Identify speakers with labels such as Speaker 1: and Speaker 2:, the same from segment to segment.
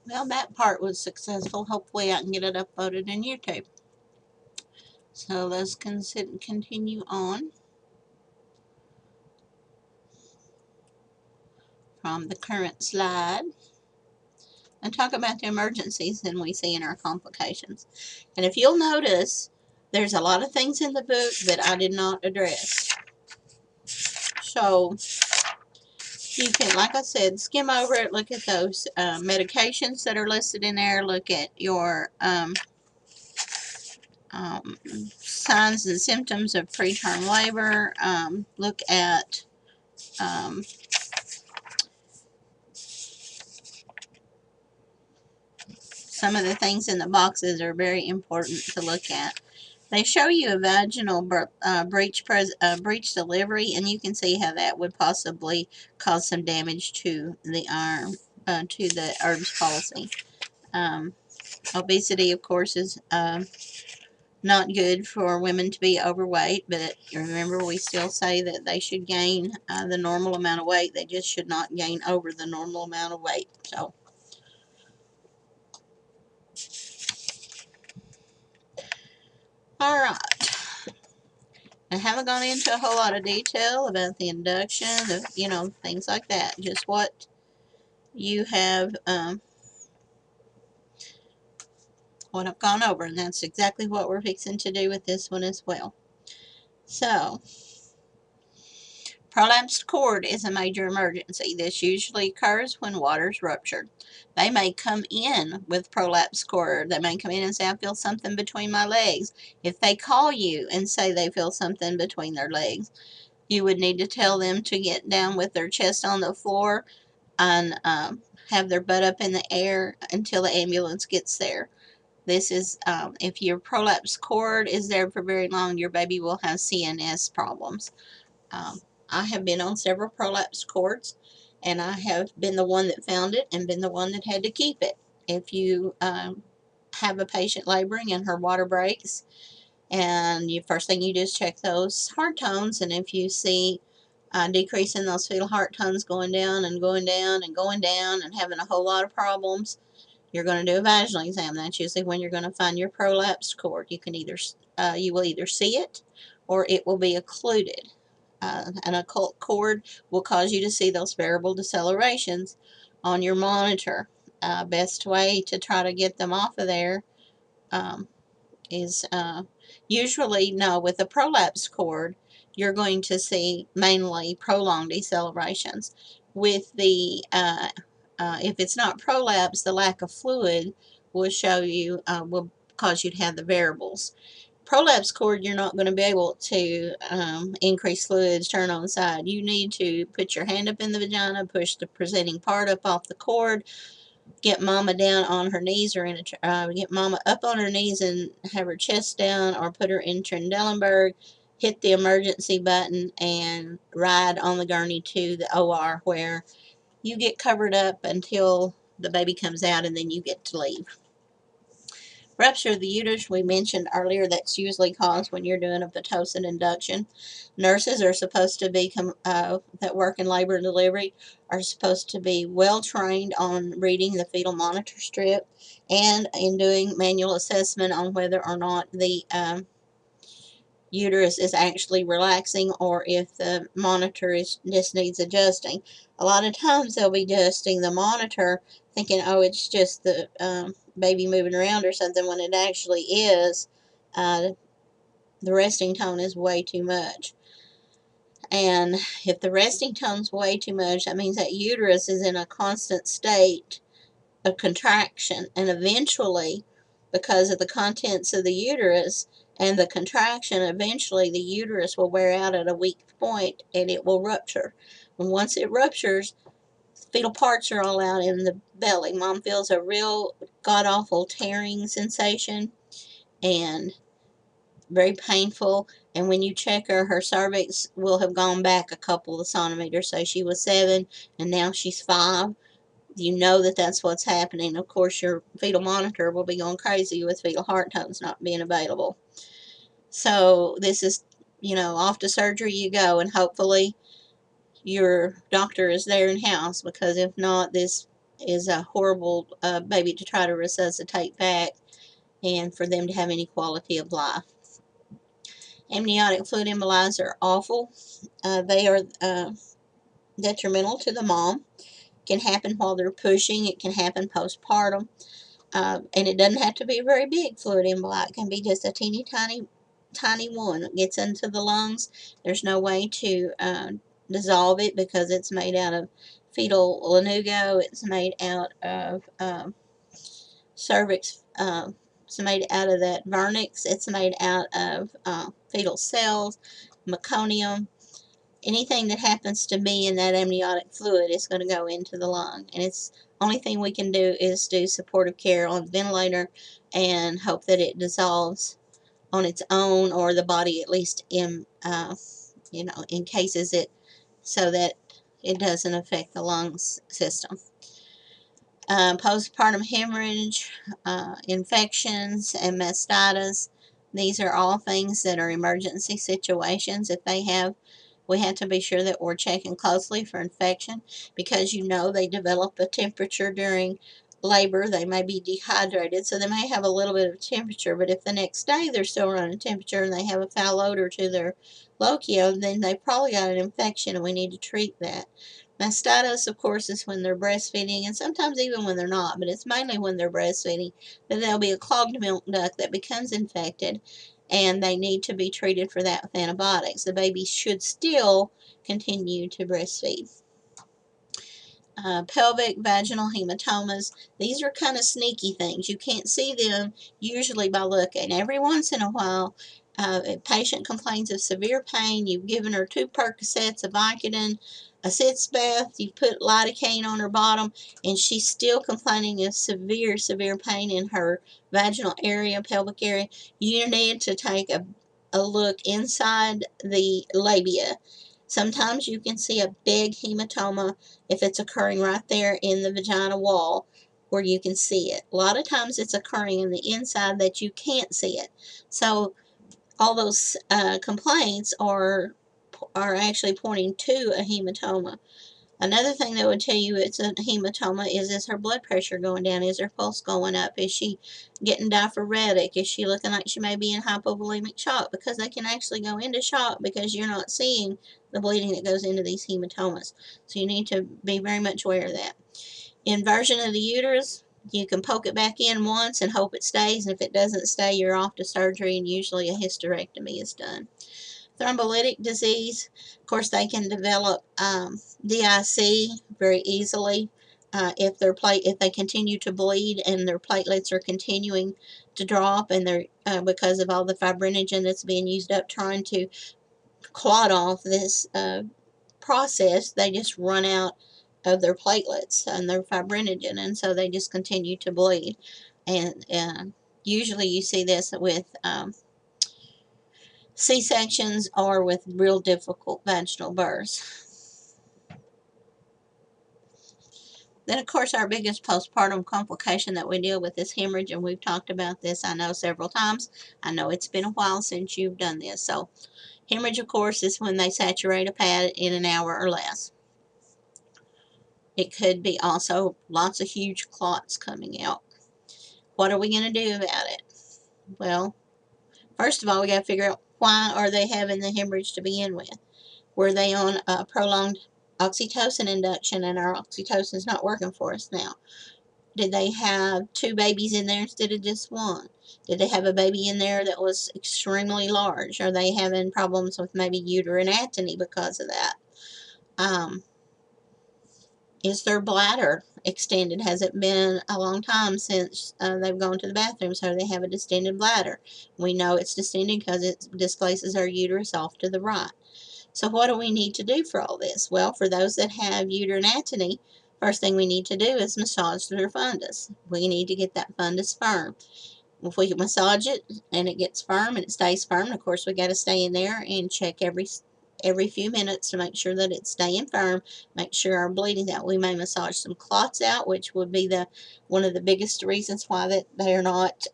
Speaker 1: Well, that part was successful. Hopefully I can get it uploaded in YouTube. So let's continue on from the current slide and talk about the emergencies that we see in our complications. And if you'll notice, there's a lot of things in the book that I did not address. So you can, like I said, skim over it, look at those medications that are listed in there, look at your um, signs and symptoms of preterm labor, look at um, some of the things in the boxes are very important to look at. They show you a vaginal breech delivery, and you can see how that would possibly cause some damage to the arm, to the Erb's palsy. Um, Obesity, of course, is not good for women to be overweight, but remember, we still say that they should gain the normal amount of weight. They just should not gain over the normal amount of weight. So, all right. I haven't gone into a whole lot of detail about the induction, things like that. Just what you have, what I've gone over, and that's exactly what we're fixing to do with this one as well. So, prolapsed cord is a major emergency. This usually occurs when water's ruptured. They may come in with prolapsed cord. They may come in and say, I feel something between my legs. If they call you and say they feel something between their legs, you would need to tell them to get down with their chest on the floor and have their butt up in the air until the ambulance gets there. This is, if your prolapsed cord is there for very long, your baby will have CNS problems. Um, I have been on several prolapsed cords, and I have been the one that found it and been the one that had to keep it. If you have a patient laboring and her water breaks, and you first thing you do is check those heart tones, and if you see decreasing those fetal heart tones going down and going down and going down and having a whole lot of problems, you're going to do a vaginal exam. That's usually when you're going to find your prolapsed cord. You will either see it or it will be occluded. An occult cord will cause you to see those variable decelerations on your monitor. Best way to try to get them off of there um, is usually, no, with a prolapsed cord, you're going to see mainly prolonged decelerations. With the, if it's not prolapse, the lack of fluid will show you, will cause you to have the variables. Prolapse cord, you're not going to be able to increase fluids, turn on the side. You need to put your hand up in the vagina, push the presenting part up off the cord, get mama down on her knees, or get mama up on her knees and have her chest down, or put her in Trendelenburg, hit the emergency button, and ride on the gurney to the OR, where you get covered up until the baby comes out, and then you get to leave. Rupture of the uterus, we mentioned earlier, that's usually caused when you're doing a Pitocin induction. Nurses are supposed to be, that work in labor and delivery, are supposed to be well trained on reading the fetal monitor strip and in doing manual assessment on whether or not the uterus is actually relaxing, or if the monitor just needs adjusting. A lot of times they'll be adjusting the monitor thinking, oh, it's just the baby moving around or something, when it actually is. Uh, the resting tone is way too much. And if the resting tone's way too much, that means that uterus is in a constant state of contraction, and eventually, because of the contents of the uterus and the contraction, eventually the uterus will wear out at a weak point and it will rupture. And once it ruptures, fetal parts are all out in the belly. Mom feels a real god awful tearing sensation and very painful. And when you check her, her cervix will have gone back a couple of centimeters. So she was 7 and now she's 5. You know that that's what's happening. Of course, your fetal monitor will be going crazy with fetal heart tones not being available. So this is, off to surgery you go, and hopefully your doctor is there in house, because if not, this is a horrible baby to try to resuscitate back and for them to have any quality of life. Amniotic fluid emboli are awful. They are detrimental to the mom. It can happen while they're pushing. It can happen postpartum. And it doesn't have to be a very big fluid emboli. It can be just a teeny tiny one. It gets into the lungs. There's no way to dissolve it because it's made out of fetal lanugo. It's made out of cervix. It's made out of that vernix. It's made out of fetal cells, meconium. Anything that happens to be in that amniotic fluid is going to go into the lung. And it's only thing we can do is do supportive care on the ventilator and hope that it dissolves on its own, or the body at least encases it so that it doesn't affect the lungs system. Postpartum hemorrhage, infections, and mastitis. These are all things that are emergency situations. If they have, we have to be sure that we're checking closely for infection, because they develop a temperature during labor. They may be dehydrated, so they may have a little bit of temperature, but if the next day they're still running temperature and they have a foul odor to their lochio, then they probably got an infection and we need to treat that. Mastitis, of course, is when they're breastfeeding, and sometimes even when they're not, but it's mainly when they're breastfeeding that there'll be a clogged milk duct that becomes infected, and they need to be treated for that with antibiotics. The baby should still continue to breastfeed. Pelvic vaginal hematomas. These are kind of sneaky things. You can't see them usually by looking. Every once in a while, a patient complains of severe pain. You've given her 2 Percocets, a Vicodin, a sitz bath. You put lidocaine on her bottom, and she's still complaining of severe pain in her vaginal area, pelvic area. You need to take a look inside the labia. Sometimes you can see a big hematoma if it's occurring right there in the vagina wall where you can see it. A lot of times it's occurring in the inside that you can't see it. So all those complaints are actually pointing to a hematoma. Another thing that would tell you it's a hematoma is her blood pressure going down? Is her pulse going up? Is she getting diaphoretic? Is she looking like she may be in hypovolemic shock? Because they can actually go into shock because you're not seeing the bleeding that goes into these hematomas. So you need to be very much aware of that. Inversion of the uterus, you can poke it back in once and hope it stays, and if it doesn't stay, you're off to surgery, and usually a hysterectomy is done. Thrombolytic disease, of course, they can develop DIC very easily if they continue to bleed and their platelets are continuing to drop, and they're because of all the fibrinogen that's being used up trying to clot off this process, they just run out of their platelets and their fibrinogen, and so they just continue to bleed. And usually you see this with C-sections or with real difficult vaginal births. Then, of course, our biggest postpartum complication that we deal with is hemorrhage, and we've talked about this, I know, several times. I know it's been a while since you've done this. So, hemorrhage, of course, is when they saturate a pad in an hour or less. It could be also lots of huge clots coming out. What are we going to do about it? Well, first of all, we got to figure out why are they having the hemorrhage to begin with. Were they on prolonged oxytocin induction and our oxytocin is not working for us now? Did they have 2 babies in there instead of just 1? Did they have a baby in there that was extremely large? Are they having problems with maybe uterine atony because of that? Is their bladder extended? Has it been a long time since they've gone to the bathroom, so they have a distended bladder? We know it's distended because it displaces our uterus off to the right. So what do we need to do for all this? Well, for those that have uterine atony, first thing we need to do is massage their fundus. We need to get that fundus firm. If we massage it and it gets firm and it stays firm, of course we got to stay in there and check every few minutes to make sure that it's staying firm, make sure our bleeding's out. We may massage some clots out, which would be one of the biggest reasons why that they're not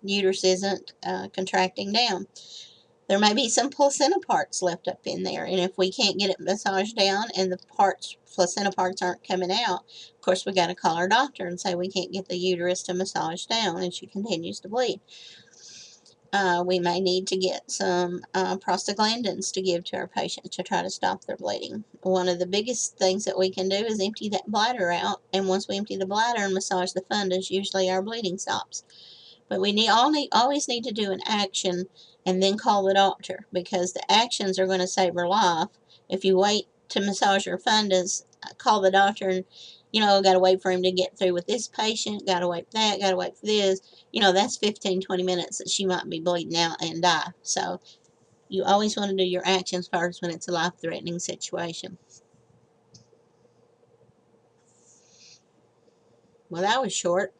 Speaker 1: uterus isn't contracting down. There may be some placenta parts left up in there, and if we can't get it massaged down and the placenta parts aren't coming out, of course we got to call our doctor and say we can't get the uterus to massage down and she continues to bleed. We may need to get some prostaglandins to give to our patients to try to stop their bleeding. One of the biggest things that we can do is empty that bladder out, and once we empty the bladder and massage the fundus, usually our bleeding stops. But we always need to do an action and then call the doctor, because the actions are going to save her life. If you wait to massage her fundus, call the doctor and, got to wait for him to get through with this patient, got to wait for that, got to wait for this. That's 15, 20 minutes that she might be bleeding out and die. So you always want to do your actions first when it's a life-threatening situation. Well, that was short.